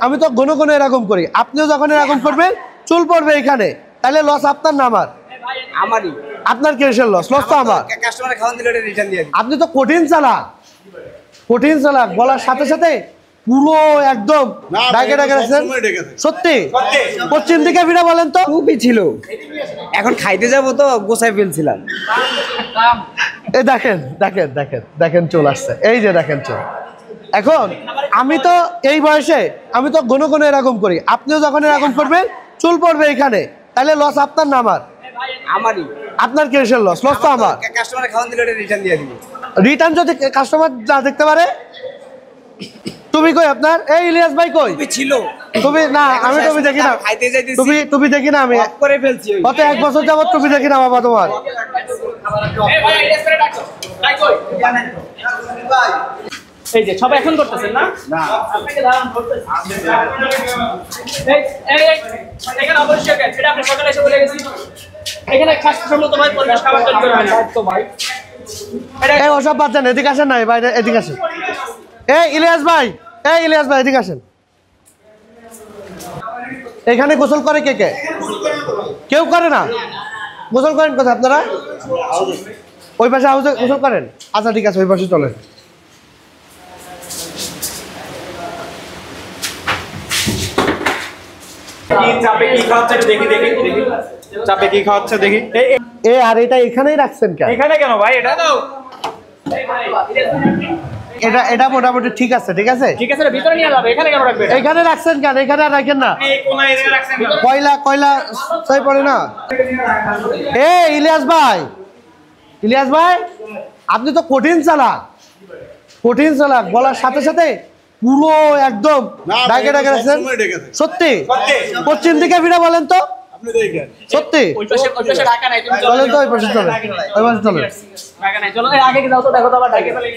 আমি তো ঘন ঘন এরকম করি, আপনিও যখন এরকম করবেন চুল পড়বে এখানে, তাহলে লস আপনার না আমার? আমারই। আপনার কিসের লস? লস তো আমার। কাস্টমারে খাওয়ান দিলে রিটার্ন দিয়ে দিই। আপনি তো কঠিন চালাক, কঠিন চালাক, বলার সাথে সাথে পুরো একদম ডাকে ডাকে রাখছেন। সত্যি পশ্চিম দিকে ফিরে বলেন তো। খুবই ছিল, এখন খাইতে যাবো তো গোছাই ফেলছিলাম। এই দেখেন দেখেন দেখেন দেখেন চলে আসছে, এই যে দেখেন চল। এখন আমি তো এই বয়সে আমি তো ঘন ঘন এরকম করি, আপনিও যখন এরকম করবেন চুল পড়বে এখানে, তাহলে লস আপনার না আমার? আমারই। আপনার কিসের লস? লস তো আমার। কাস্টমারে খাওয়ান দিলে রিটার্ন দিয়ে দিই। রিটার্ন যদি কাস্টমার না দেখতে পারে? তুমি কই আপনার? এই ইলিয়াস ভাই কই? ছিল, তুমি না, আমি তুমি দেখি না। খাইতে যাইতেছি, তুমি দেখি না, আমি অফ করে ফেলছি। গত 1 বছর যাবত তুমি দেখি না বাবা তোমার। এই যে সবাই এখন করতেছেন না? না, আপনাকে ধারণ করতেছেন। এখানে অবশ্যই এটা আপনি সকালে এসে বলে গেছি। এখানে স্বাস্থ্যসম্মত ভাই পরিবেশ খাবার তৈরি করা হয় না তো ভাই। এই ওসব বাদ দেন, এদিকে আসেন না ভাই, এদিকে আসেন। এই ইলিয়াস ভাই, এই ইলিয়াস ভাই এদিকে আসেন। এখানে গোসল করে কে কে? কেউ করে না? গোসল করেন কোথায় আপনারা? ওই পাশে হাউসে গোসল করেন? আচ্ছা ঠিক আছে, ওই পাশে চলেন। চাপে কি খাওয়াচ্ছে দেখি দেখি দেখি, চাপে কি খাওয়াচ্ছে দেখি। এ আর এটা এখানেই রাখছেন কেন? এখানে কেন ভাই? এটা তো এটা এটা মোটামুটি ঠিক আছে, ঠিক আছে ঠিক আছে, ভিতরে নিয়ে যাবে। এখানে কেন রাখবেন? এখানে রাখছেন কেন? এখানে আর রাখেন না, এই কোনায় এনে রাখছেন কেন? কয়লা কয়লা সই পড়ে না। এ ইলিয়াস ভাই, ইলিয়াস ভাই আপনি তো কঠিন চালাক, কঠিন চালাক, বলার সাথে সাথে পুরো একদম ডাকে ডাকে রাখছেন। সত্যি পশ্চিম দিকে ফিরে বলেন তো। সত্যি ওই পাশে ঢাকা নাই, তুমি বলেন তো, ওই পাশে চলেন, ওই পাশে চলেন। ঢাকা নাই, চলো আগে যাও তো, দেখো তো আবার ঢাকা ফেলে।